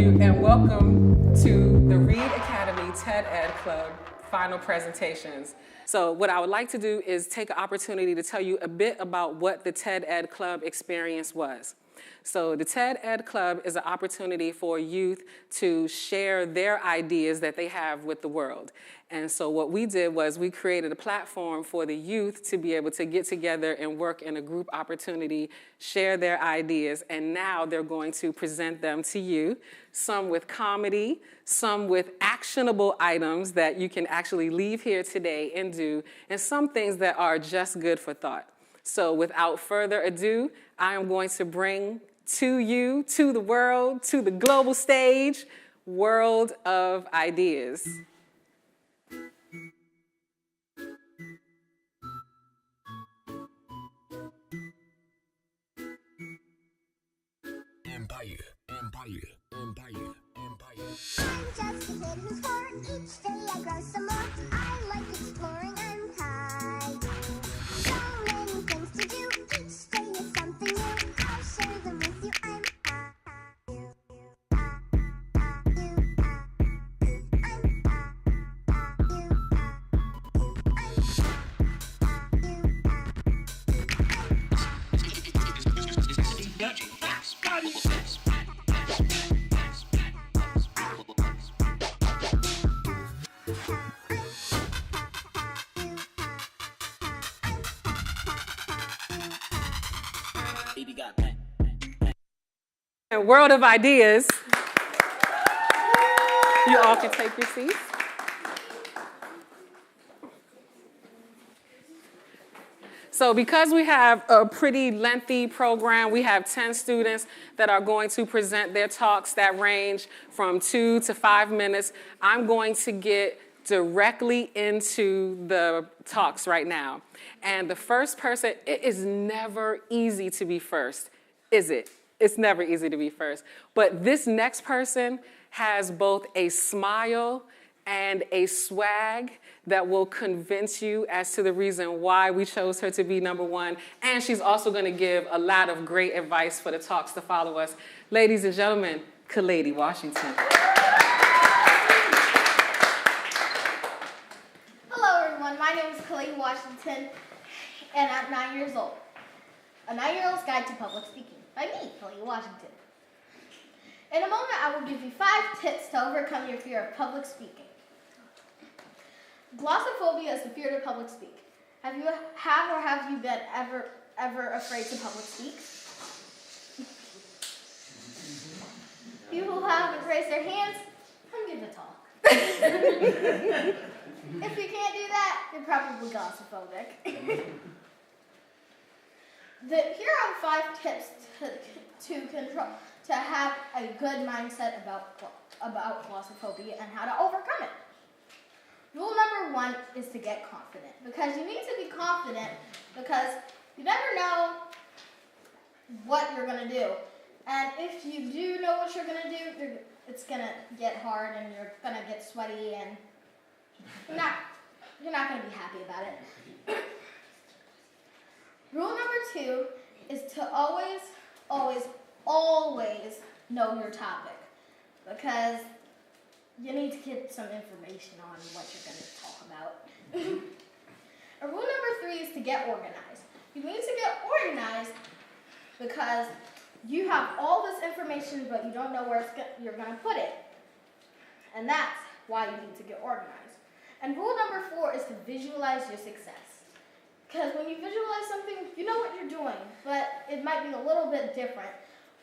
you, and welcome to the Reid Academy TedEd Club final presentations. So what I would like to do is take an opportunity to tell you a bit about what the TedEd Club experience was. So the TedEd Club is an opportunity for youth to share their ideas that they have with the world. And so what we did was we created a platform for the youth to be able to get together and work in a group opportunity, share their ideas, and now they're going to present them to you, some with comedy, some with actionable items that you can actually leave here today and do, and some things that are just good for thought. So without further ado, I am going to bring to you, to the world, to the global stage, World of Ideas. Empire. I'm just a kid who's 4. Each day I grow some more. I like exploring. I'm high. So many things to do. Each day is something new. I'll share them with you. I'm World of Ideas. You all can take your seats. So because we have a pretty lengthy program, we have 10 students that are going to present their talks that range from 2 to 5 minutes. I'm going to get directly into the talks right now. And the first person, it is never easy to be first, is it? It's never easy to be first. But this next person has both a smile and a swag that will convince you as to the reason why we chose her to be number one. And she's also going to give a lot of great advice for the talks to follow us. Ladies and gentlemen, Kalady Washington. Hello, everyone. My name is Kalady Washington, and I'm 9 years old. A 9-year-old's Guide to Public Speaking by me, Kalady Washington. In a moment, I will give you 5 tips to overcome your fear of public speaking. Glossophobia is the fear to public speak. Have you been ever afraid to public speak? People who haven't raised their hands, come give a talk. If you can't do that, you're probably glossophobic. Here are 5 tips to have a good mindset about glossophobia and how to overcome it. Rule number 1 is to get confident, because you need to be confident because you never know what you're going to do. And if you do know what you're going to do, it's going to get hard and you're going to get sweaty and you're not going to be happy about it. Rule number 2 is to always know your topic, because you need to get some information on what you're going to talk about. And rule number 3 is to get organized. You need to get organized because you have all this information, but you don't know where you're going to put it. And that's why you need to get organized. And rule number 4 is to visualize your success. Because when you visualize something, you know what you're doing, but it might be a little bit different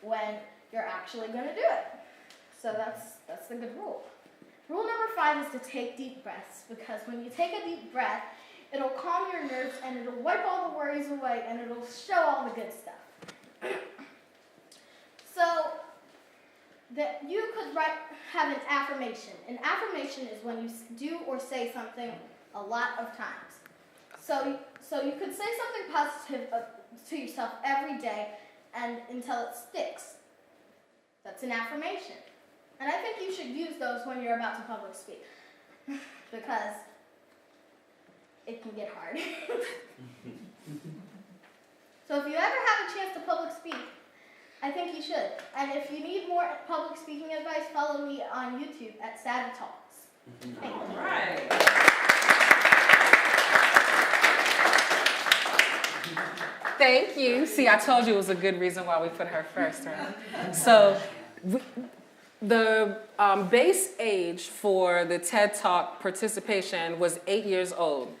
when you're actually going to do it. So that's the good rule. Rule number 5 is to take deep breaths, because when you take a deep breath, it'll calm your nerves and it'll wipe all the worries away and it'll show all the good stuff. So that you could have an affirmation. An affirmation is when you do or say something a lot of times. So you could say something positive to yourself every day and until it sticks. That's an affirmation. And I think you should use those when you're about to public speak, because it can get hard. So if you ever have a chance to public speak, I think you should. And if you need more public speaking advice, follow me on YouTube at Sandra Talks. Thank you. All right. Thank you. See, I told you it was a good reason why we put her first, right? So the base age for the TED Talk participation was 8 years old.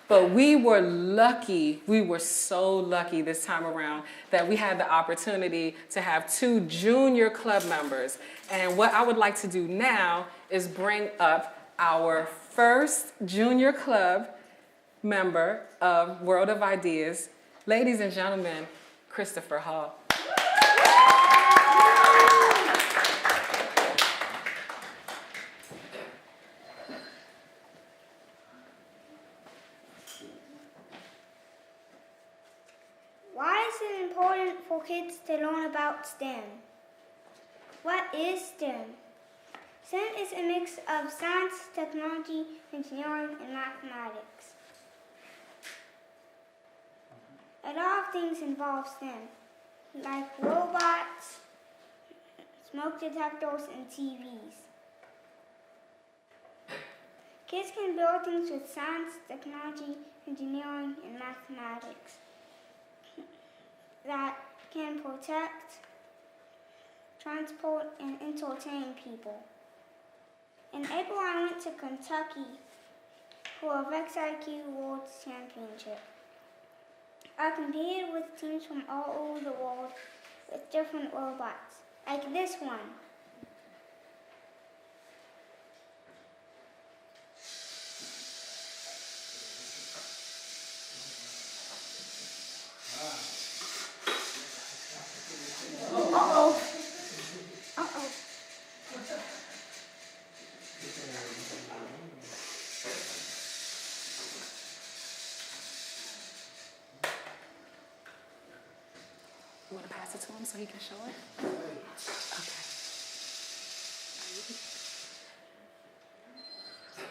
But we were lucky, we were so lucky this time around that we had the opportunity to have 2 junior club members. And what I would like to do now is bring up our first junior club member of World of Ideas. Ladies and gentlemen, Christopher Hall. Why is it important for kids to learn about STEM? What is STEM? STEM is a mix of science, technology, engineering, and mathematics. A lot of things involve STEM, like robots, smoke detectors, and TVs. Kids can build things with science, technology, engineering, and mathematics that can protect, transport, and entertain people. In April, I went to Kentucky for a VexIQ World Championship. I competed with teams from all over the world with different robots, like this one. You want to pass it to him so he can show it?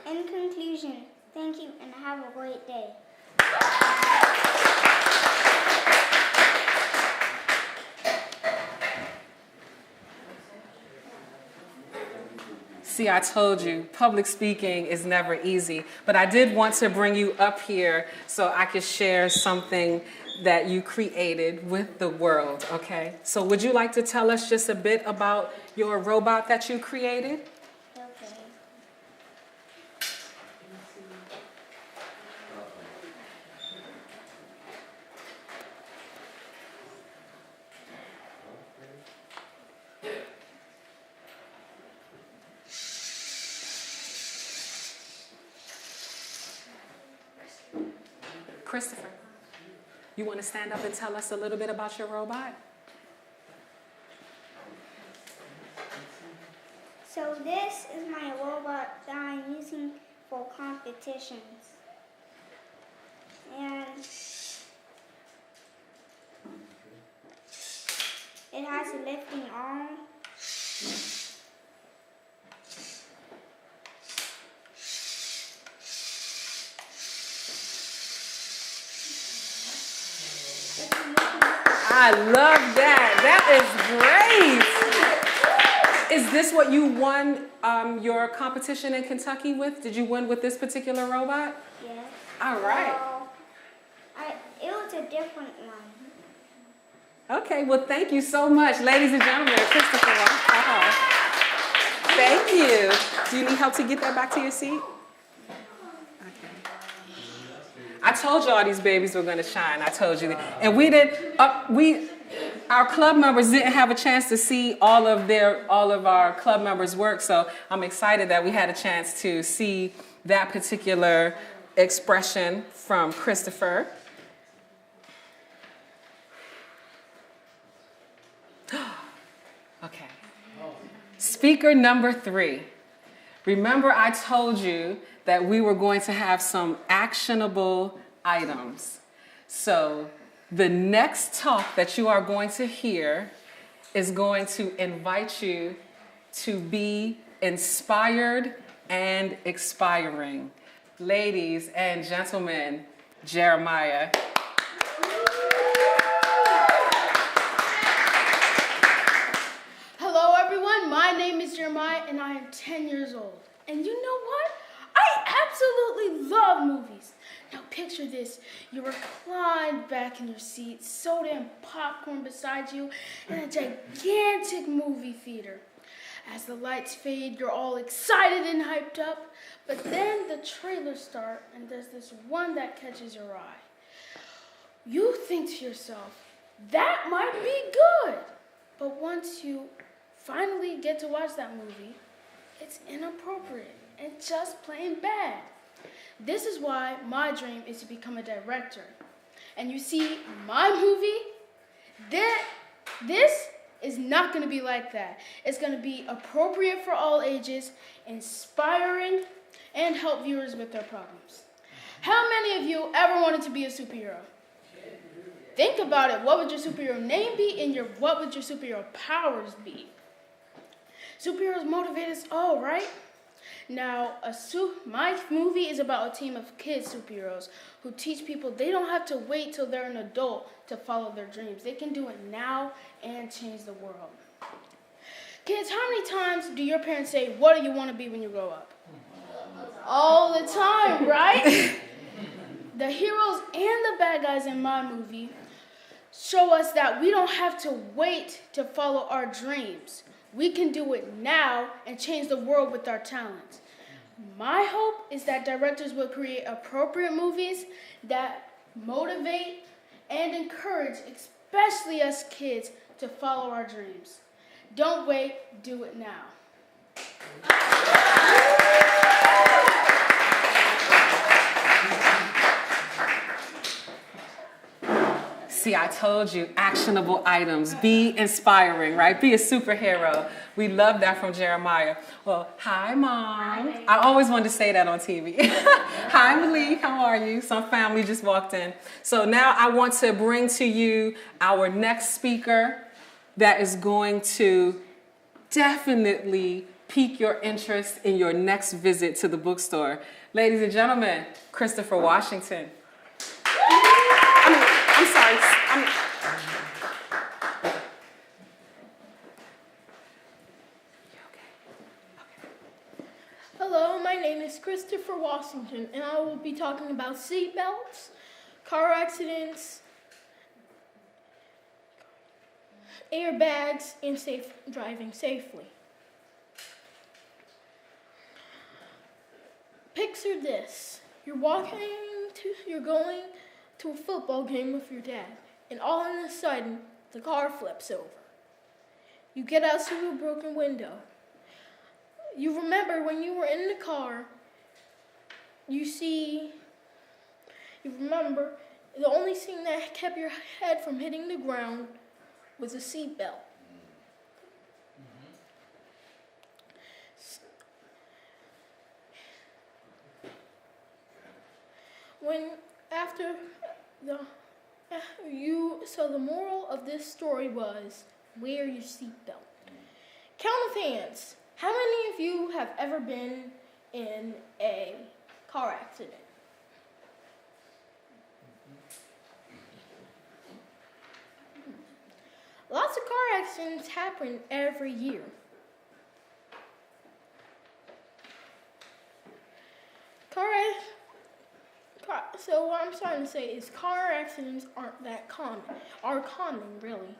Okay. In conclusion, thank you and have a great day. See, I told you, public speaking is never easy, but I did want to bring you up here so I could share something that you created with the world, okay? So would you like to tell us just a bit about your robot that you created? Okay. Christopher, you want to stand up and tell us a little bit about your robot? So this is my robot that I'm using for competitions. And it has a lifting arm. I love that. That is great. Is this what you won your competition in Kentucky with? Did you win with this particular robot? Yes. All right. It was a different one. Okay, well, thank you so much, ladies and gentlemen. Christopher Hall. Thank you. Do you need help to get that back to your seat? Okay. I told you all these babies were going to shine. I told you that. And our club members didn't have a chance to see all of our club members' work, so I'm excited that we had a chance to see that particular expression from Christopher. Okay. Speaker number 3. Remember, I told you that we were going to have some actionable items. So the next talk that you are going to hear is going to invite you to be inspired and expiring. Ladies and gentlemen, Jeremiah. is Jeremiah, and I am 10 years old. And you know what? I absolutely love movies. Now picture this. You reclined back in your seat, soda and popcorn beside you, in a gigantic movie theater. As the lights fade, you're all excited and hyped up, but then the trailers start, and there's this one that catches your eye. You think to yourself, that might be good. But once you finally get to watch that movie, it's inappropriate and just plain bad. This is why my dream is to become a director. And you see, my movie, this is not going to be like that. It's going to be appropriate for all ages, inspiring, and help viewers with their problems. How many of you ever wanted to be a superhero? Think about it. What would your superhero name be, and what would your superhero powers be? Superheroes motivate us all, right? Now, my movie is about a team of kids superheroes who teach people they don't have to wait till they're an adult to follow their dreams. They can do it now and change the world. Kids, how many times do your parents say, what do you want to be when you grow up? All the time, right? The heroes and the bad guys in my movie show us that we don't have to wait to follow our dreams. We can do it now and change the world with our talents. My hope is that directors will create appropriate movies that motivate and encourage, especially us kids, to follow our dreams. Don't wait, do it now. See, I told you, actionable items. Be inspiring, right? Be a superhero. We love that from Jeremiah. Well, hi, Mom. Hi. I always wanted to say that on TV. Hi, Malik. How are you? Some family just walked in. So now I want to bring to you our next speaker that is going to definitely pique your interest in your next visit to the bookstore. Ladies and gentlemen, Christopher Washington. I'm sorry. Hello, my name is Christopher Washington, and I will be talking about seatbelts, car accidents, airbags, and driving safely. Picture this. You're going to a football game with your dad, and all of a sudden, the car flips over. You get out through a broken window. You remember when you were in the car, you remember the only thing that kept your head from hitting the ground was a seatbelt. So the moral of this story was, wear your seatbelt. Count of hands. How many of you have ever been in a car accident? Lots of car accidents happen every year. So what I'm trying to say is car accidents aren't that common. Are common, really.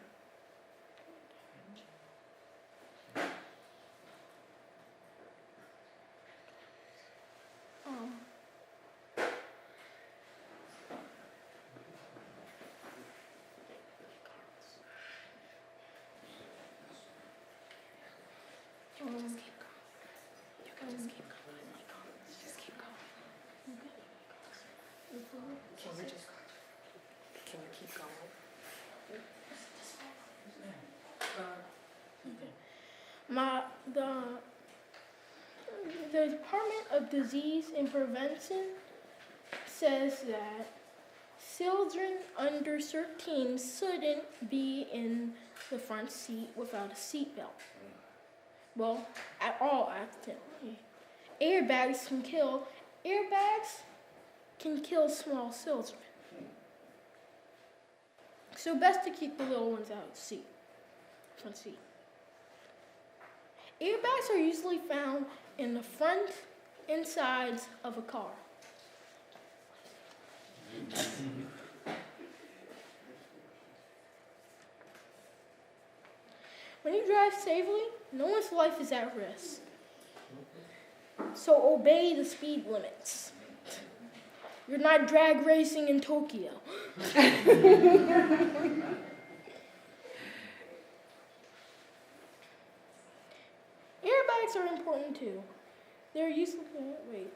Can we keep going? The Department of Disease and Prevention says that children under 13 shouldn't be in the front seat without a seatbelt. Well, at all, accidentally. Airbags can kill small children. So best to keep the little ones out of the front seat. Airbags are usually found in the front and sides of a car. When you drive safely, no one's life is at risk. So obey the speed limits. You're not drag racing in Tokyo. Airbags are important too. They're usually, wait.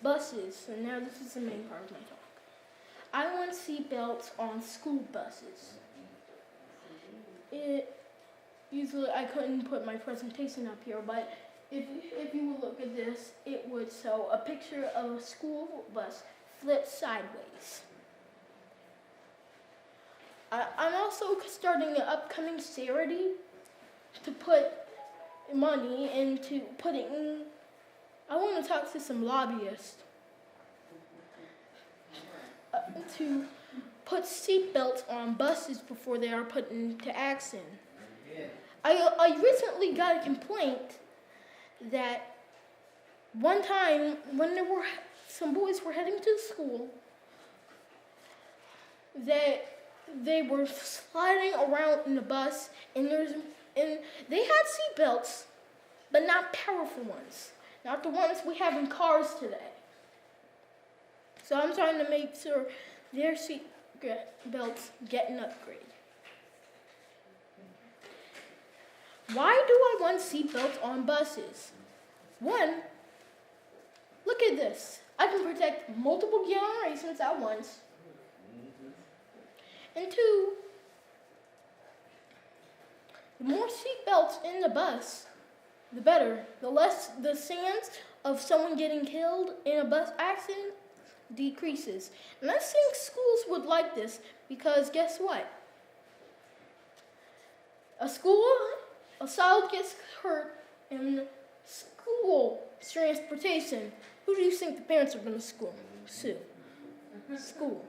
Buses, so now this is the main part of my talk. I want seatbelts on school buses. Usually I couldn't put my presentation up here, but if you would look at this, it would show a picture of a school bus flipped sideways. I'm also starting an upcoming charity to put money into putting. I want to talk to some lobbyists to put seatbelts on buses before they are put into action. I recently got a complaint that one time when some boys were heading to school, that they were sliding around in the bus, and they had seatbelts, but not powerful ones, not the ones we have in cars today. So I'm trying to make sure their seat belts get an upgrade. Why do I want seat belts on buses? One, look at this. I can protect multiple generations at once. And two, the more seat belts in the bus, the better. The less the chance of someone getting killed in a bus accident decreases. And I think schools would like this because guess what? A child gets hurt in school transportation. Who do you think the parents are going to sue? School.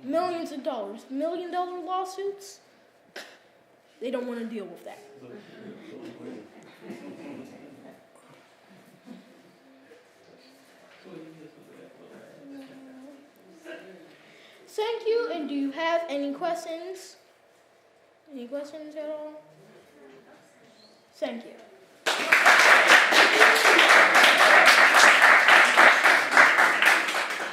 Millions of dollars. $1 million lawsuits? They don't want to deal with that. Thank you, and do you have any questions? Any questions at all? Thank you.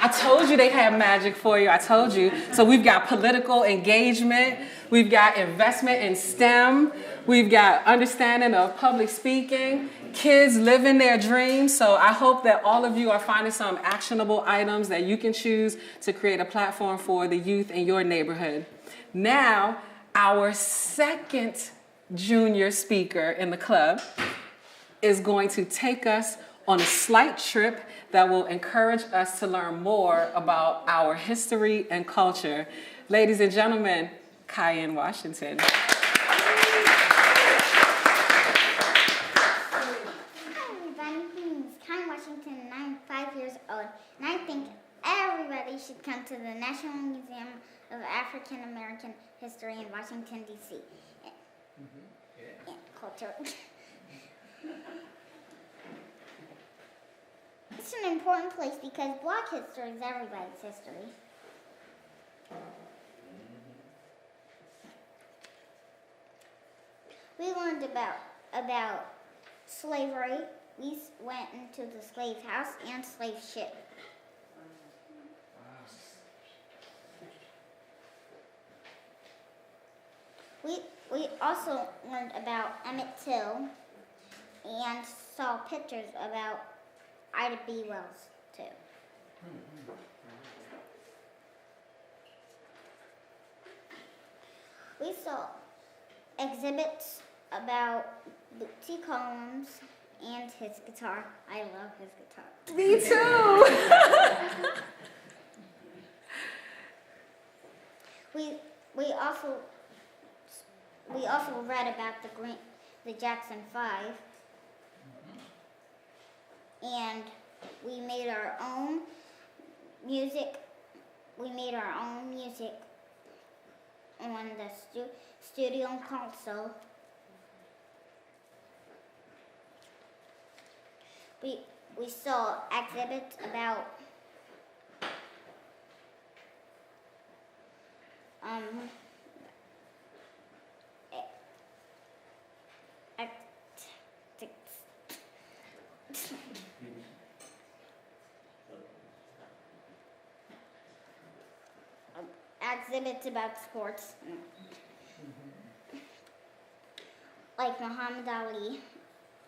I told you they had magic for you. I told you. So we've got political engagement. We've got investment in STEM. We've got understanding of public speaking. Kids living their dreams. So I hope that all of you are finding some actionable items that you can choose to create a platform for the youth in your neighborhood. Now, our second junior speaker in the club is going to take us on a slight trip that will encourage us to learn more about our history and culture. Ladies and gentlemen, Cayenne Washington. Hi everybody, my name is Cayenne Washington and I'm 5 years old. And I think everybody should come to the National Museum of African American History in Washington, D.C. And culture. It's an important place because Black history is everybody's history. We learned about slavery. We went into the slave house and slave ship. We also learned about Emmett Till and saw pictures about Ida B. Wells, too. We saw exhibits about Bootsy Collins and his guitar. I love his guitar. Me too. We also read about the Jackson 5, and we made our own music we made our own music on the studio console. We saw exhibits about exhibits about sports, like Muhammad Ali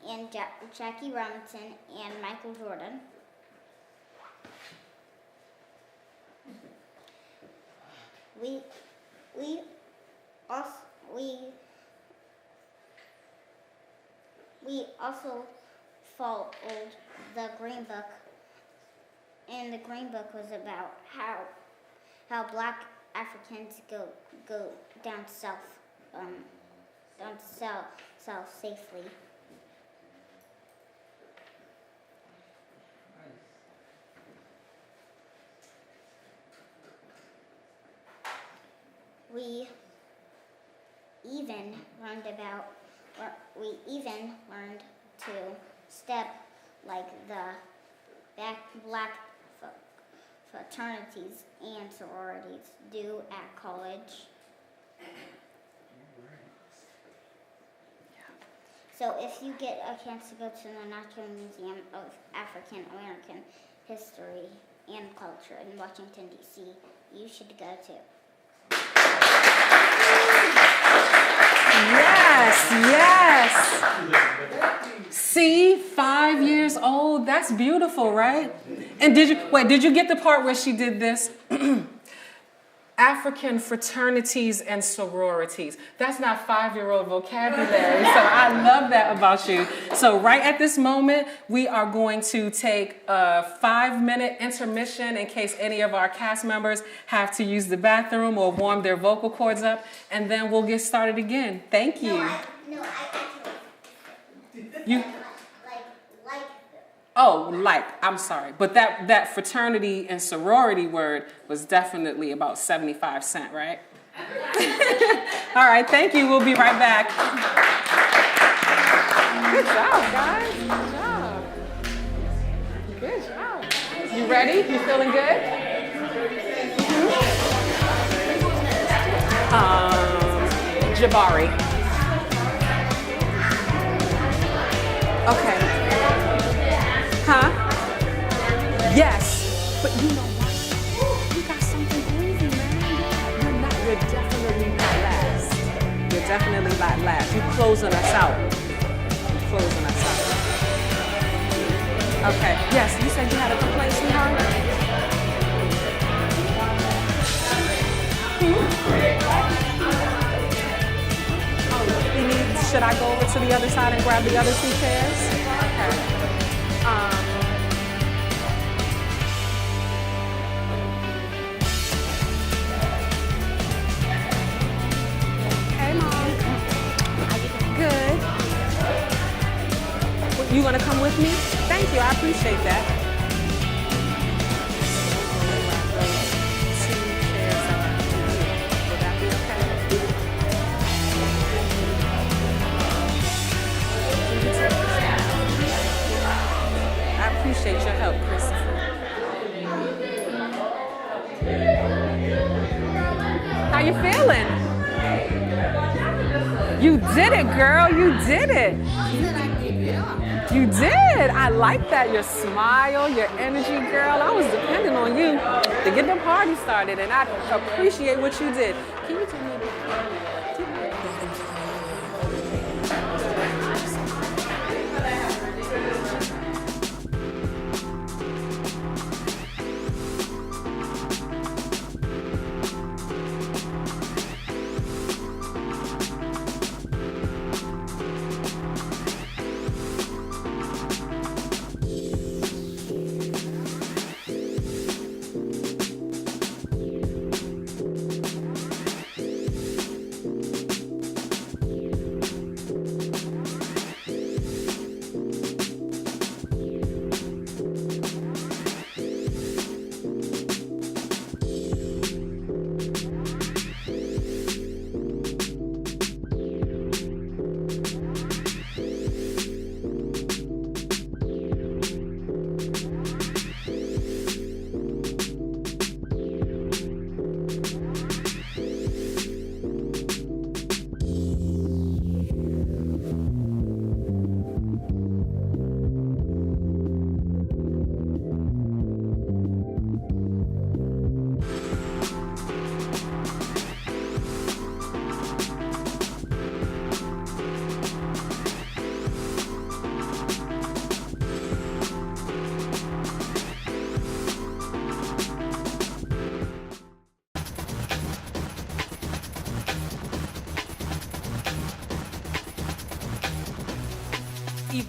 and Jackie Robinson and Michael Jordan. We also followed the Green Book, and the Green Book was about how Black Africans go down south safely. We even learned to step like the Black fraternities and sororities do at college. So if you get a chance to go to the National Museum of African American History and Culture in Washington, D.C., you should go too. Yes. See, 5 years old. That's beautiful, right? And did you get the part where she did this? African fraternities and sororities. That's not 5-year-old vocabulary, so I love that about you. So right at this moment, we are going to take a 5-minute intermission in case any of our cast members have to use the bathroom or warm their vocal cords up, and then we'll get started again. Thank you. I'm sorry. But that fraternity and sorority word was definitely about 75 cents, right? All right, thank you. We'll be right back. Good job, guys. Good job. Good job. You ready? You feeling good? Jabari. Okay. Huh? Yes. But you know what? You got something crazy, man. You're definitely not last. You're definitely not last. You're closing us out. Okay. Yes, you said you had a complaint, sweetheart? Should I go over to the other side and grab the other 2 chairs? Okay. Hey, Mom. Good. You gonna come with me? Thank you, I appreciate that. Would that be okay? I appreciate your help, Christopher. How you feeling? You did it, girl. You did it. You did. I like that. Your smile, your energy, girl. I was depending on you to get the party started, and I appreciate what you did. Can you tell me about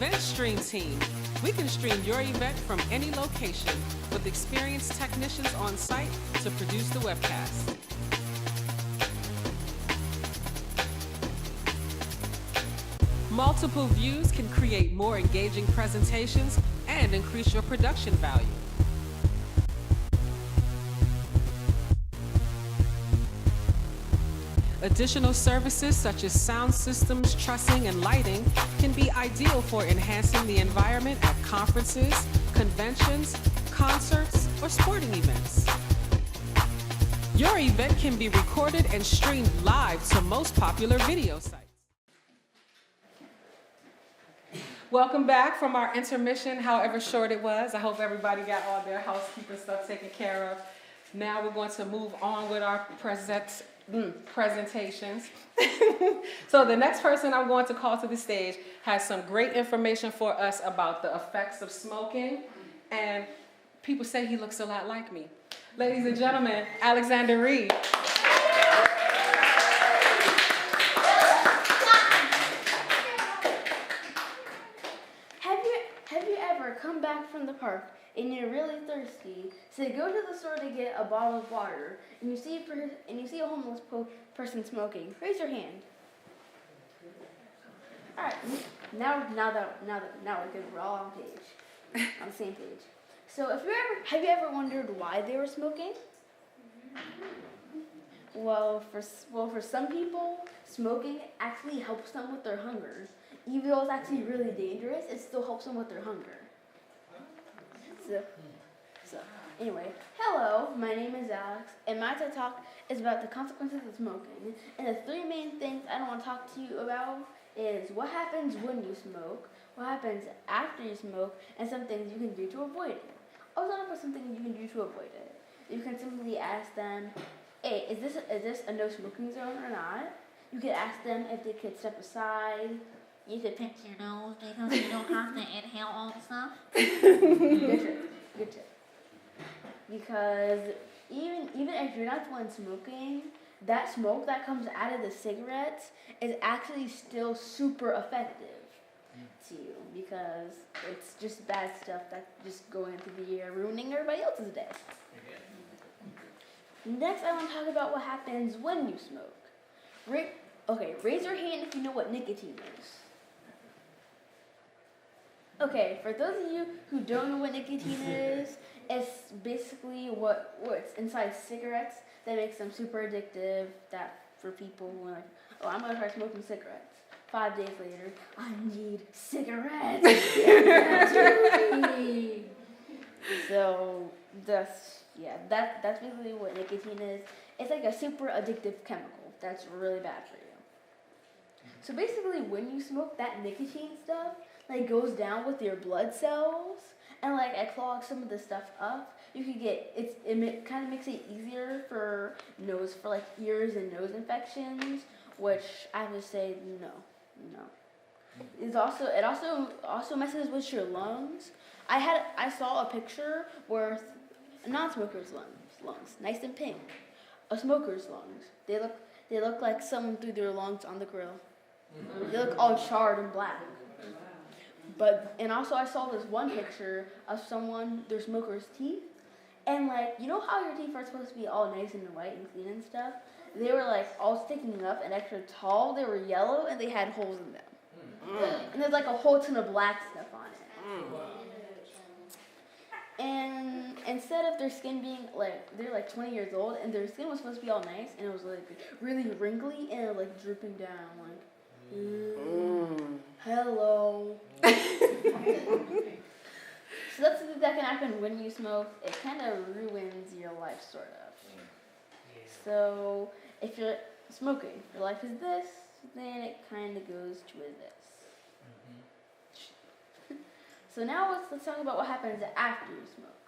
Event Stream team. We can stream your event from any location with experienced technicians on site to produce the webcast. Multiple views can create more engaging presentations and increase your production value. Additional services such as sound systems, trussing, and lighting can be ideal for enhancing the environment at conferences, conventions, concerts, or sporting events. Your event can be recorded and streamed live to most popular video sites. Welcome back from our intermission, however short it was. I hope everybody got all their housekeeping stuff taken care of. Now we're going to move on with our presentations. So the next person I'm going to call to the stage has some great information for us about the effects of smoking, and people say he looks a lot like me. Ladies and gentlemen, Alexander Reid. Have you ever come back from the park and you're really thirsty, so you go to the store to get a bottle of water, and you see a homeless person smoking? Raise your hand. All right, now we're good. We're all on the same page. So have you ever wondered why they were smoking? Well, for some people, smoking actually helps them with their hunger. Even though it's actually really dangerous, it still helps them with their hunger. So anyway, hello, my name is Alex, and my TED Talk is about the consequences of smoking. And the three main things I want to talk to you about is what happens when you smoke, what happens after you smoke, and some things you can do to avoid it. I'll talk about some things you can do to avoid it. You can simply ask them, hey, is this a no smoking zone or not? You could ask them if they could step aside. You could pinch your nose because you don't have to inhale all the stuff. Good tip. Because even if you're not the one smoking, that smoke that comes out of the cigarettes is actually still super effective to you, because it's just bad stuff that's just going into the air, ruining everybody else's day. Next, I want to talk about what happens when you smoke. Raise your hand if you know what nicotine is. Okay, for those of you who don't know what nicotine is, it's basically what's inside cigarettes that makes them super addictive, that for people who are like, oh, I'm going to try smoking cigarettes. 5 days later, I need cigarettes. So that's basically what nicotine is. It's like a super addictive chemical that's really bad for you. So basically, when you smoke, that nicotine stuff goes down with your blood cells, and it clogs some of the stuff up. You could get it kind of makes it easier for ears and nose infections, which I have to say no. It also messes with your lungs. I saw a picture where a non-smoker's lungs, nice and pink. A smoker's lungs, they look like someone threw their lungs on the grill. They look all charred and black. And also I saw this one picture of their smoker's teeth, and you know how your teeth are supposed to be all nice and white and clean and stuff? They were all sticking up and extra tall. They were yellow and they had holes in them. And there's a whole ton of black stuff on it. And instead of their skin being they're 20 years old, and their skin was supposed to be all nice, and it was really wrinkly and drooping down hello. So that's something that can happen when you smoke. It kind of ruins your life, sort of. So if you're smoking, your life is this, then it kind of goes to this. So now let's talk about what happens after you smoke.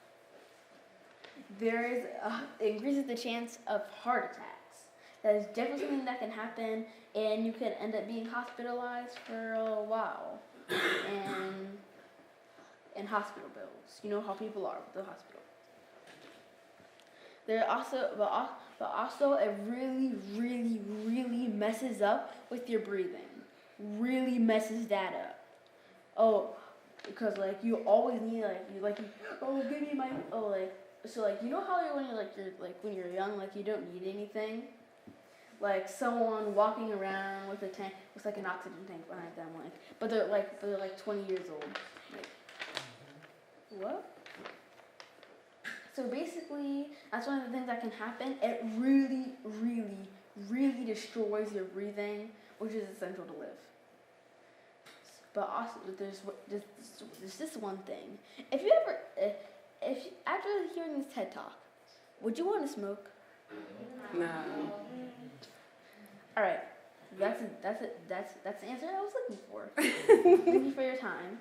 It increases the chance of heart attacks. That is definitely something that can happen, and you could end up being hospitalized for a while, and hospital bills. You know how people are with the hospital. But also it really, really, really messes up with your breathing. Really messes that up. because like you always need give me my so like you know how when when you're young like you don't need anything, like someone walking around with a tank with like an oxygen tank behind them but they're like 20 years old. Like, what? So basically that's one of the things that can happen. It really, really, really destroys your breathing, which is essential to live. But also, there's this one thing. If after hearing this TED Talk, would you want to smoke? No. All right, that's the answer I was looking for. Thank you for your time.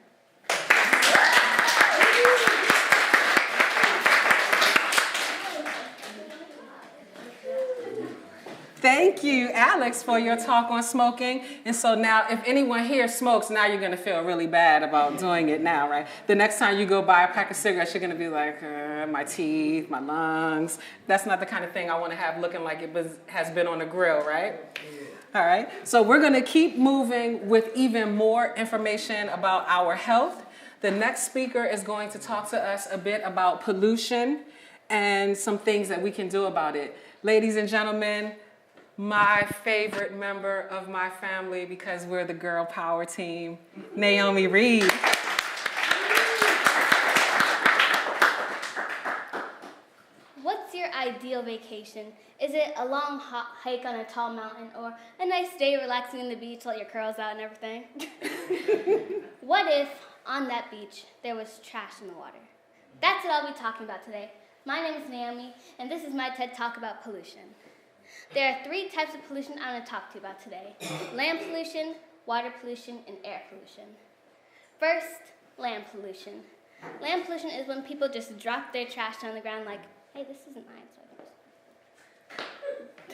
Thank you, Alex, for your talk on smoking. And so now, if anyone here smokes, now you're going to feel really bad about doing it now, right? The next time you go buy a pack of cigarettes, you're going to be like, my teeth, my lungs. That's not the kind of thing I want to have looking like it has been on the grill, right? All right. So we're going to keep moving with even more information about our health. The next speaker is going to talk to us a bit about pollution and some things that we can do about it. Ladies and gentlemen, my favorite member of my family, because we're the girl power team, Naomi Reid. What's your ideal vacation? Is it a long hike on a tall mountain or a nice day relaxing on the beach, let your curls out and everything? What if on that beach there was trash in the water? That's what I'll be talking about today. My name is Naomi, and this is my TED Talk about pollution. There are 3 types of pollution I want to talk to you about today: land pollution, water pollution, and air pollution. First, land pollution. Land pollution is when people just drop their trash on the ground like, hey, this isn't mine, so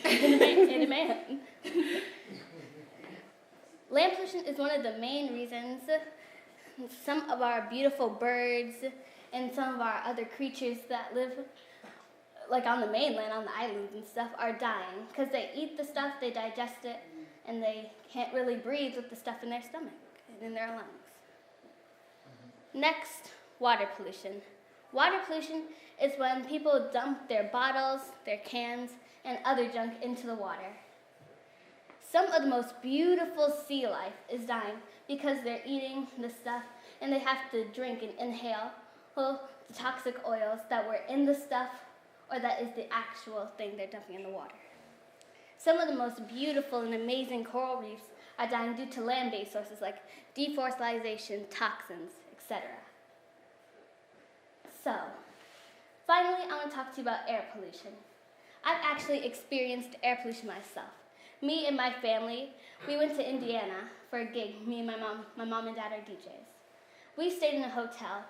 it man. Land pollution is one of the main reasons some of our beautiful birds and some of our other creatures that live like on the mainland, on the islands and stuff, are dying because they eat the stuff, they digest it, and they can't really breathe with the stuff in their stomach and in their lungs. Next, water pollution. Water pollution is when people dump their bottles, their cans, and other junk into the water. Some of the most beautiful sea life is dying because they're eating the stuff and they have to drink and inhale the toxic oils that were in the stuff, or that is the actual thing they're dumping in the water. Some of the most beautiful and amazing coral reefs are dying due to land-based sources like deforestation, toxins, etc. So, finally, I want to talk to you about air pollution. I've actually experienced air pollution myself. Me and my family, we went to Indiana for a gig. Me and my mom and dad are DJs. We stayed in a hotel.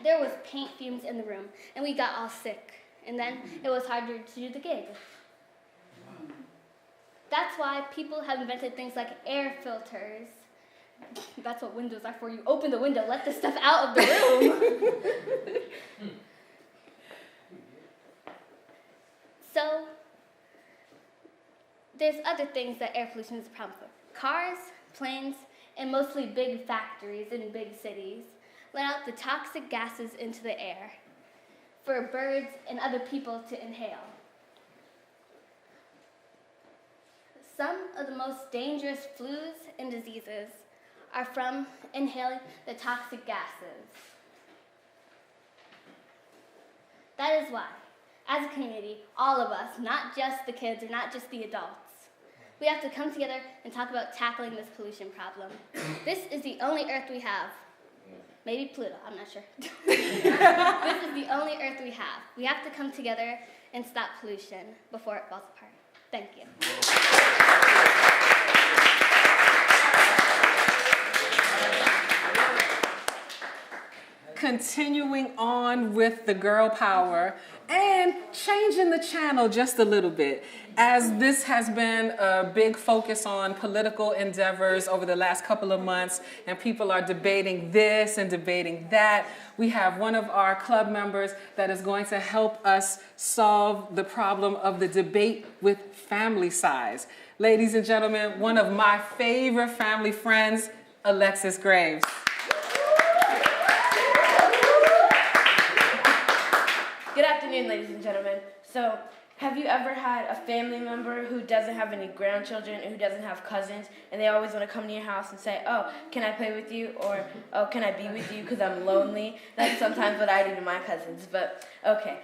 There was paint fumes in the room, and we got all sick. And then it was harder to do the gig. That's why people have invented things like air filters. That's what windows are for. You open the window, let the stuff out of the room. So, there's other things that air pollution is a problem for. Cars, planes, and mostly big factories in big cities let out the toxic gases into the air for birds and other people to inhale. Some of the most dangerous flus and diseases are from inhaling the toxic gases. That is why, as a community, all of us, not just the kids or not just the adults, we have to come together and talk about tackling this pollution problem. This is the only Earth we have. Maybe Pluto, I'm not sure. This is the only Earth we have. We have to come together and stop pollution before it falls apart. Thank you. Continuing on with the girl power and changing the channel just a little bit, as this has been a big focus on political endeavors over the last couple of months, and people are debating this and debating that. We have one of our club members that is going to help us solve the problem of the debate with family size. Ladies and gentlemen, one of my favorite family friends, Alexis Graves. afternoon, ladies and gentlemen. So, have you ever had a family member who doesn't have any grandchildren, who doesn't have cousins, and they always want to come to your house and say, oh, can I play with you? Or, oh, can I be with you because I'm lonely? That's sometimes what I do to my cousins, but okay.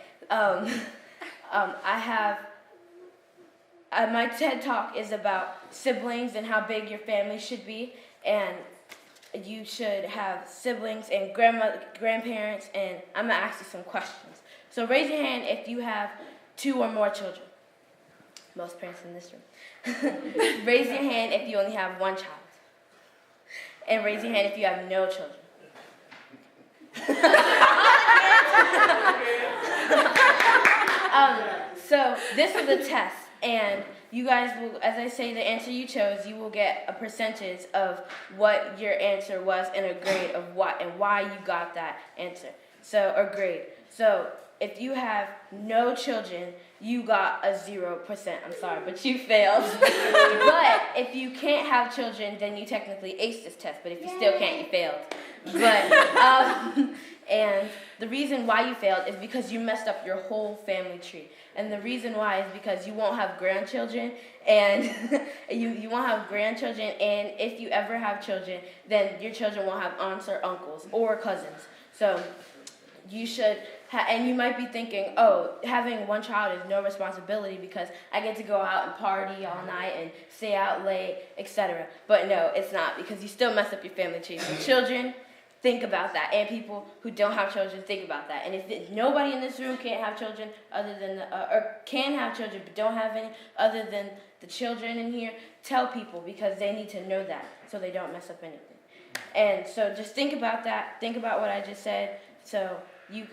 My TED Talk is about siblings and how big your family should be, and you should have siblings and grandparents, and I'm going to ask you some questions. So raise your hand if you have 2 or more children. Most parents in this room. Raise your hand if you only have 1 child. And raise your hand if you have no children. So this is a test, and you guys will, as I say, the answer you chose, you will get a percentage of what your answer was and a grade of what and why you got that answer. So, or grade. So, if you have no children, you got a 0%. I'm sorry, but you failed. But if you can't have children, then you technically aced this test. But if you still can't, you failed. But, and the reason why you failed is because you messed up your whole family tree. And the reason why is because you won't have grandchildren, and you won't have grandchildren, and if you ever have children, then your children won't have aunts or uncles or cousins. So you should, and you might be thinking, oh, having 1 child is no responsibility because I get to go out and party all night and stay out late, etc. But no, it's not, because you still mess up your family tree. So children, think about that, and people who don't have children, think about that. And if nobody in this room can't have children other than, or can have children but don't have any other than the children in here, tell people, because they need to know that so they don't mess up anything. And so just think about that. Think about what I just said. So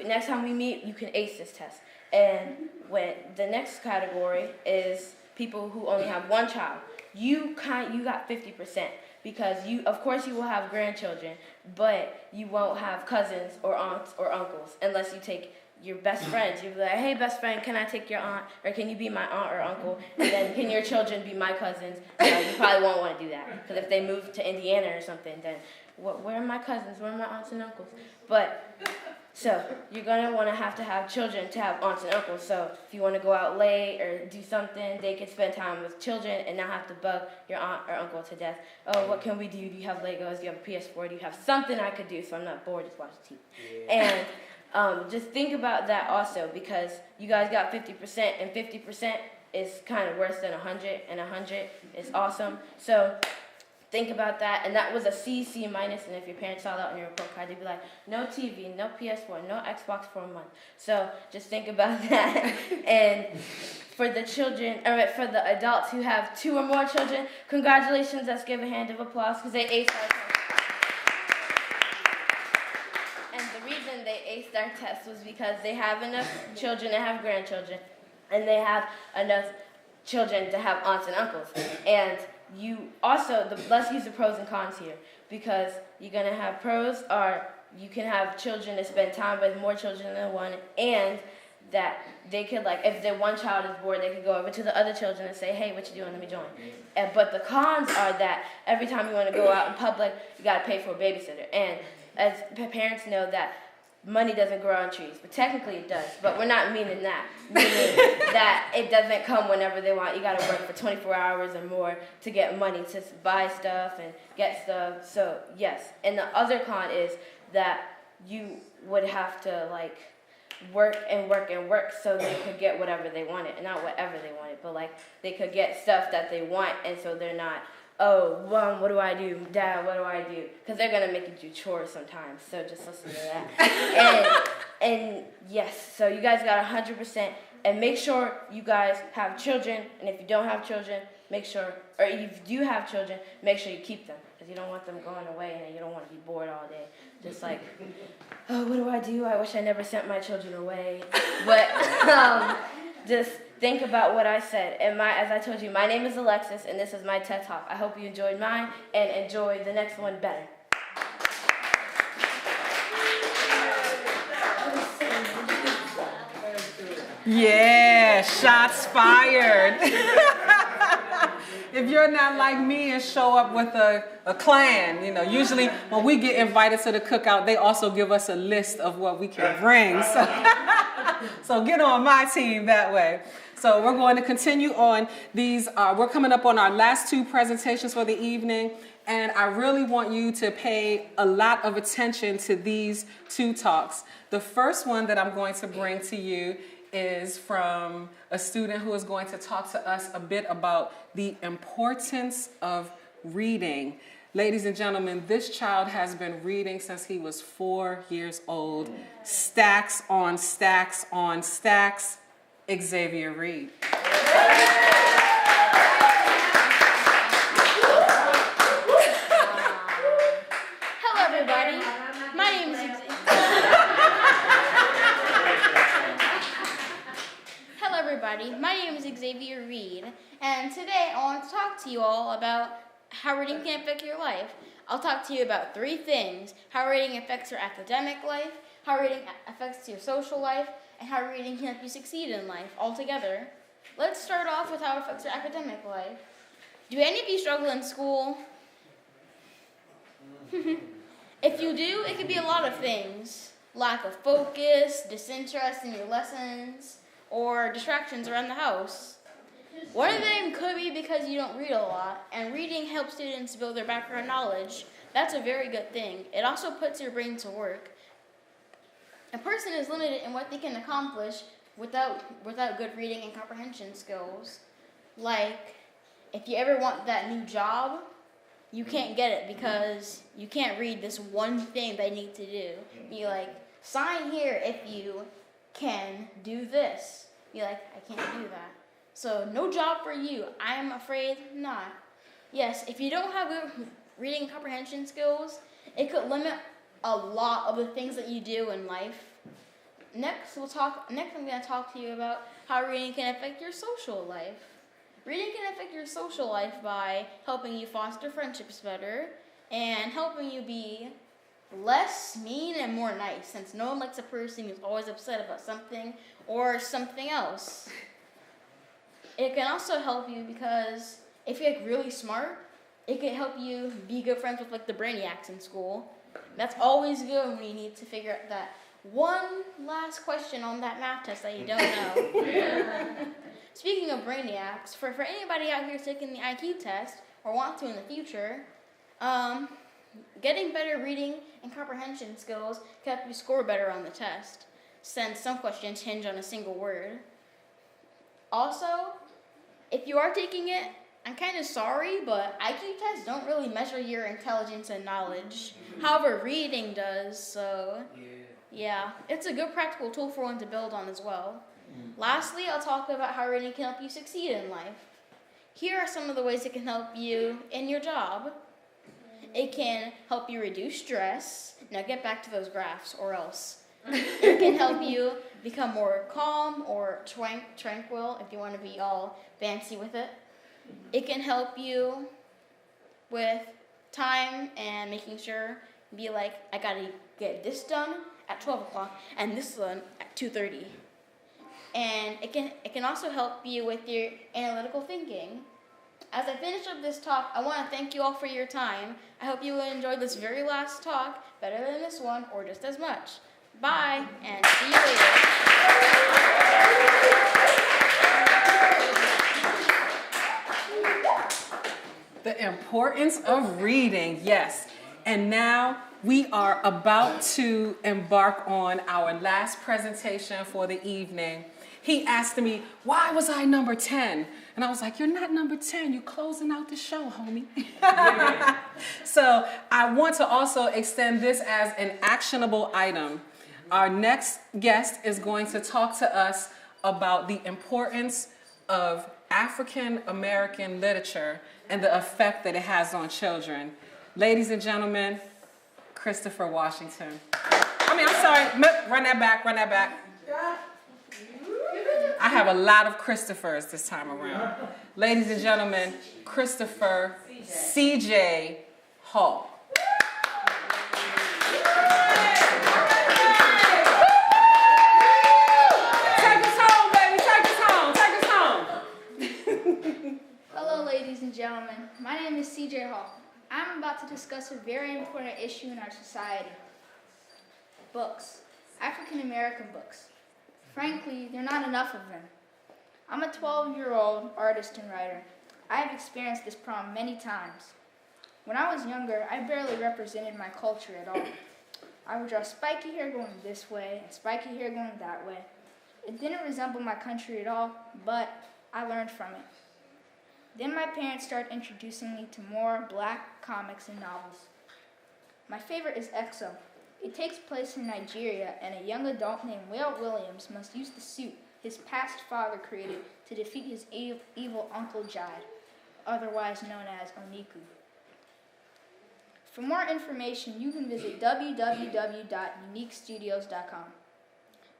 next time we meet, you can ace this test. And when the next category is people who only have 1 child, you got 50%. Because of course you will have grandchildren, but you won't have cousins or aunts or uncles unless you take your best friends. You'll be like, hey, best friend, can I take your aunt? Or can you be my aunt or uncle? And then can your children be my cousins? You probably won't want to do that. Because if they move to Indiana or something, then where are my cousins? Where are my aunts and uncles? But, so, you're going to want to have children to have aunts and uncles. So, if you want to go out late or do something, they can spend time with children and not have to bug your aunt or uncle to death. Oh, what can we do? Do you have Legos? Do you have a PS4? Do you have something I could do so I'm not bored just watching TV? Yeah. And just think about that also, because you guys got 50%, and 50% is kind of worse than 100, and 100 is awesome. So, think about that, and that was a C, C minus, and if your parents saw that on your report card, they'd be like, no TV, no PS4, no Xbox for a month. So just think about that. And for the children, or for the adults who have 2 or more children, congratulations, let's give a hand of applause, because they aced our test. And the reason they aced our test was because they have enough children to have grandchildren, and they have enough children to have aunts and uncles. And you also, let's use the pros and cons here, because you're going to have pros are you can have children to spend time with, more children than 1, and that they could, like, if their 1 child is bored, they could go over to the other children and say, hey, what you doing, let me join. But the cons are that every time you want to go out in public, you got to pay for a babysitter. And as parents know that money doesn't grow on trees, but technically it does. But we're not meaning that. Meaning that it doesn't come whenever they want. You got to work for 24 hours or more to get money to buy stuff and get stuff. So, yes. And the other con is that you would have to, like, work and work and work so they could get whatever they wanted. And not whatever they wanted, but, like, they could get stuff that they want, and so they're not, oh, Mom, what do I do? Dad, what do I do? Because they're going to make you do chores sometimes, so just listen to that. and yes, so you guys got 100%, and make sure you guys have children, and if you don't have children, make sure, or if you do have children, make sure you keep them, because you don't want them going away, and you don't want to be bored all day. Just like, oh, what do I do? I wish I never sent my children away. But just think about what I said. And as I told you, my name is Alexis, and this is my TED Talk. I hope you enjoyed mine and enjoy the next one better. Yeah, shots fired. If you're not like me and show up with a clan, you know, usually when we get invited to the cookout, they also give us a list of what we can bring. So So get on my team that way. So we're going to continue on these. We're coming up on our last two presentations for the evening. And I really want you to pay a lot of attention to these two talks. The first one that I'm going to bring to you is from a student who is going to talk to us a bit about the importance of reading. Ladies and gentlemen, this child has been reading since he was 4 years old. Stacks on stacks on stacks. Xavier Reid. Hello, everybody. My name is Hello, everybody. My name is Xavier Reid, and today I want to talk to you all about how reading can affect your life. I'll talk to you about 3 things: how reading affects your academic life, how reading affects your social life, and how reading can help you succeed in life all together. Let's start off with how it affects your academic life. Do any of you struggle in school? If you do, it could be a lot of things. Lack of focus, disinterest in your lessons, or distractions around the house. One of them could be because you don't read a lot, and reading helps students build their background knowledge. That's a very good thing. It also puts your brain to work. A person is limited in what they can accomplish without good reading and comprehension skills. Like, if you ever want that new job, you can't get it because you can't read this one thing they need to do. Be like, sign here if you can do this. Be like, I can't do that. So no job for you. I am afraid not. Yes, if you don't have good reading and comprehension skills, it could limit a lot of the things that you do in life. Next, I'm going to talk to you about how reading can affect your social life. Reading can affect your social life by helping you foster friendships better and helping you be less mean and more nice, since no one likes a person who's always upset about something or something else. It can also help you because if you're really smart, it can help you be good friends with the brainiacs in school. That's always good when you need to figure out that one last question on that math test that you don't know. Speaking of brainiacs, for anybody out here taking the IQ test or want to in the future, getting better reading and comprehension skills can help you score better on the test, since some questions hinge on a single word. Also, if you are taking it, I'm kind of sorry, but IQ tests don't really measure your intelligence and knowledge. However, reading does, so yeah, it's a good practical tool for one to build on as well. Lastly, I'll talk about how reading can help you succeed in life. Here are some of the ways it can help you in your job. It can help you reduce stress. Now get back to those graphs or else. It can help you become more calm or tranquil if you want to be all fancy with it. It can help you with time and making sure, be like, I gotta get this done at 12 o'clock and this one at 2:30. And it can also help you with your analytical thinking. As I finish up this talk, I want to thank you all for your time. I hope you enjoyed this very last talk better than this one or just as much. Bye, and see you later. The importance of reading, yes. And now we are about to embark on our last presentation for the evening. He asked me, why was I number 10? And I was like, you're not number 10, you're closing out the show, homie. So I want to also extend this as an actionable item. Our next guest is going to talk to us about the importance of African American literature and the effect that it has on children. Ladies and gentlemen, Christopher Washington. I'm sorry, run that back. I have a lot of Christophers this time around. Ladies and gentlemen, Christopher C.J. Hall. Take us home, baby, take us home. Hello, ladies and gentlemen. My name is C.J. Hall. I'm about to discuss a very important issue in our society. Books. African American books. Frankly, there are not enough of them. I'm a 12-year-old artist and writer. I have experienced this problem many times. When I was younger, I barely represented my culture at all. I would draw spiky hair going this way and spiky hair going that way. It didn't resemble my country at all, but I learned from it. Then my parents started introducing me to more black comics and novels. My favorite is Exo. It takes place in Nigeria, and a young adult named Walt Williams must use the suit his past father created to defeat his evil Uncle Jide, otherwise known as Oniku. For more information, you can visit www.uniquestudios.com.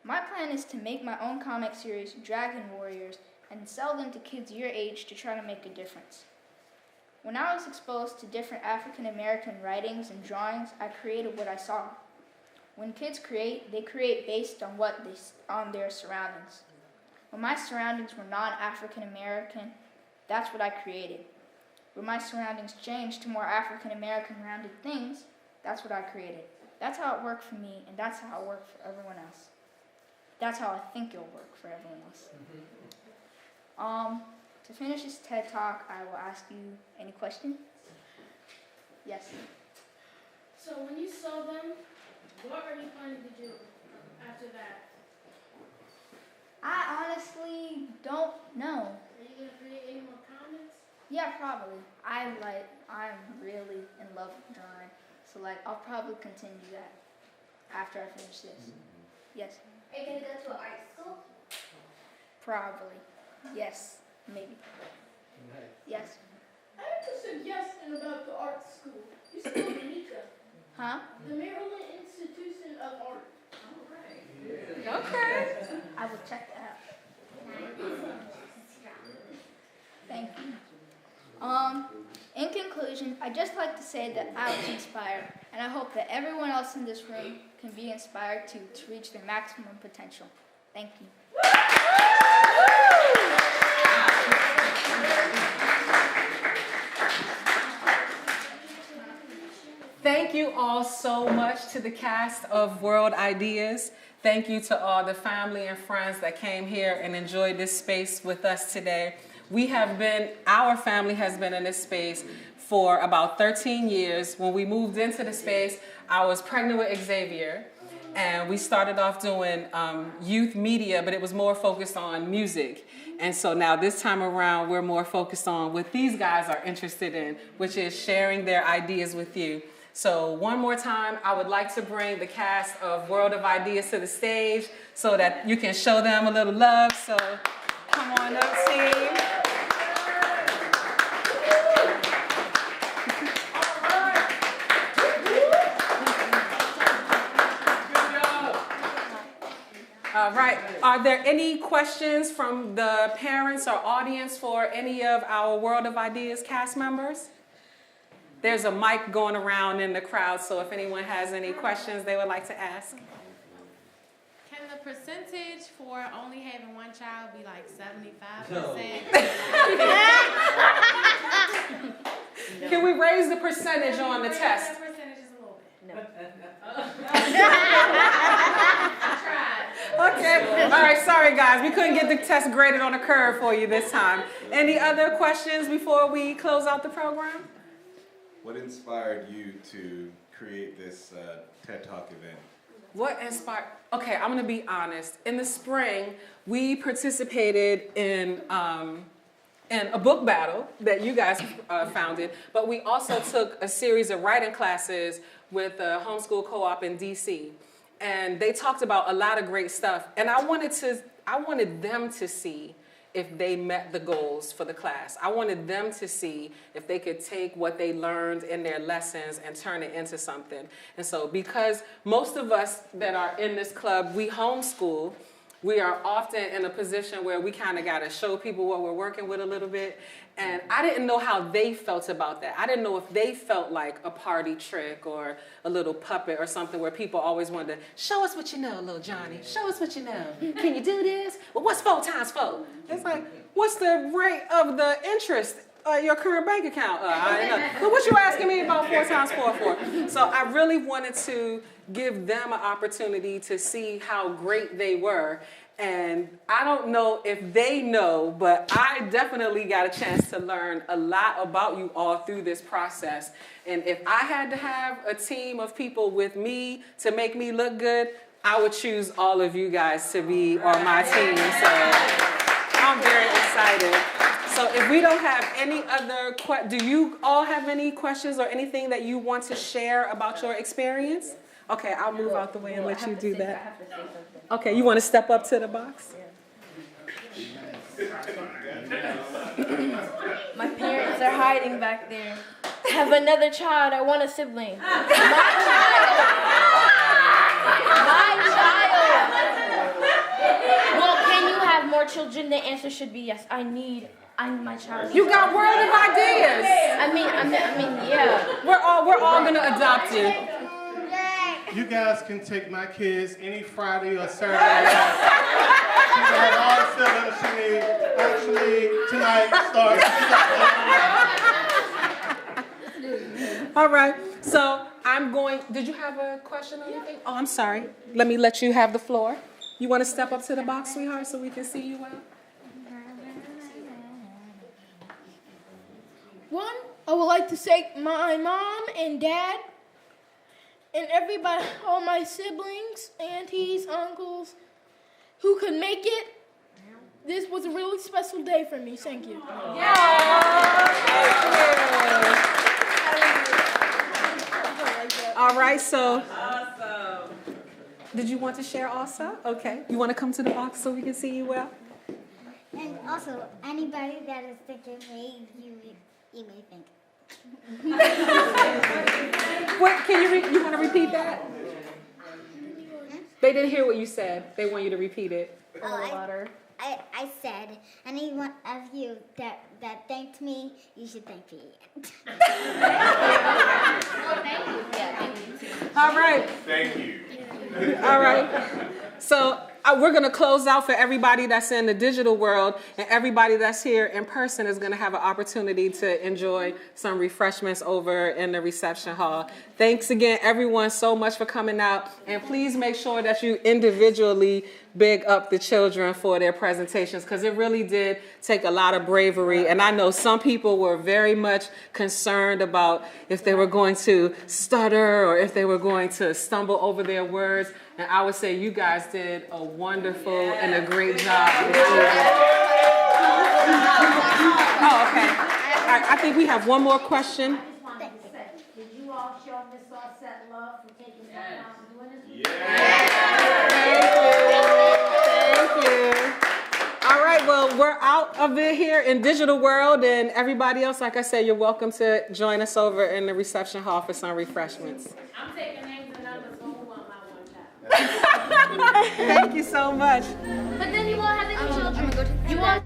My plan is to make my own comic series, Dragon Warriors, and sell them to kids your age to try to make a difference. When I was exposed to different African American writings and drawings, I created what I saw. When kids create, they create based on on their surroundings. When my surroundings were non-African American, that's what I created. When my surroundings changed to more African American rounded things, that's what I created. That's how it worked for me, and that's how it worked for everyone else. That's how I think it'll work for everyone else. To finish this TED Talk, I will ask you any questions? Yes? So when you saw them, what are you planning to do after that? I honestly don't know. Are you going to create any more comics? Yeah, probably. I'm really in love with drawing, so I'll probably continue that after I finish this. Yes? Are you going to go to an art school? Probably. Yes. Maybe. Yes. I have to say yes about the art school. You still need them. Huh? The Maryland Institution of Art. Okay. I will check that out. Thank you. In conclusion, I'd just like to say that I was inspired, and I hope that everyone else in this room can be inspired to reach their maximum potential. Thank you. Thank you all so much to the cast of World Ideas. Thank you to all the family and friends that came here and enjoyed this space with us today. Our family has been in this space for about 13 years. When we moved into the space, I was pregnant with Xavier, and we started off doing youth media, but it was more focused on music. And so now this time around, we're more focused on what these guys are interested in, which is sharing their ideas with you. So one more time, I would like to bring the cast of World of Ideas to the stage so that you can show them a little love. So come on up, team. All right, are there any questions from the parents or audience for any of our World of Ideas cast members? There's a mic going around in the crowd, so if anyone has any questions they would like to ask. Can the percentage for only having one child be like 75%? No. Can we raise the percentage on the test? The percentage is a little bit. No. Okay. All right. Sorry, guys. We couldn't get the test graded on a curve for you this time. Any other questions before we close out the program? What inspired you to create this TED Talk event? What inspired? Okay, I'm going to be honest. In the spring, we participated in a book battle that you guys founded, but we also took a series of writing classes with the homeschool co-op in DC. And they talked about a lot of great stuff. And I wanted them to see if they met the goals for the class. I wanted them to see if they could take what they learned in their lessons and turn it into something. And so because most of us that are in this club, we homeschool, we are often in a position where we kind of got to show people what we're working with a little bit. And I didn't know how they felt about that. I didn't know if they felt like a party trick or a little puppet or something where people always wanted to, show us what you know, little Johnny. Show us what you know. Can you do this? Well, what's 4 times 4? It's like, what's the rate of the interest Your current bank account. I didn't know. But what you asking me about 4 times 4 for? So I really wanted to give them an opportunity to see how great they were. And I don't know if they know, but I definitely got a chance to learn a lot about you all through this process. And if I had to have a team of people with me to make me look good, I would choose all of you guys to be on my team. So I'm very excited. So if we don't have any other do you all have any questions or anything that you want to share about your experience? Okay, I'll move out the way and let you do that. Okay, you want to step up to the box? My parents are hiding back there. I have another child. I want a sibling. My child. Well, can you have more children? The answer should be yes. I need my child. You got world of ideas. I mean, yeah. We're all gonna adopt you. You guys can take my kids any Friday or Saturday. She has all the syllabus she needs. Actually, tonight starts. All right. So I'm going. Did you have a question or anything? Oh, I'm sorry. Let me let you have the floor. You want to step up to the box, sweetheart, so we can see you well? One, I would like to thank my mom and dad and everybody, all my siblings, aunties, uncles, who could make it. This was a really special day for me. Thank you. Yeah. All right, so. Awesome. Did you want to share also? Okay. You want to come to the box so we can see you well? And also, anybody that is thinking me, you may think. What? Can you want to repeat that? They didn't hear what you said. They want you to repeat it. I said, any one of you that thanked me, you should thank me. All right. Thank you. All right. So we're going to close out for everybody that's in the digital world, and everybody that's here in person is going to have an opportunity to enjoy some refreshments over in the reception hall. Thanks again, everyone, so much for coming out. And please make sure that you individually big up the children for their presentations, because it really did take a lot of bravery. And I know some people were very much concerned about if they were going to stutter or if they were going to stumble over their words. And I would say you guys did a wonderful and a great job. Oh, okay. All right, I think we have one more question. Did you all show Miss Auset love for taking time out and doing this? Thank you. All right, well, we're out of it here in digital world, and everybody else, like I said, you're welcome to join us over in the reception hall for some refreshments. I'm taking names and numbers for who want my one child. Thank you so much. But then you won't have any children. You won't.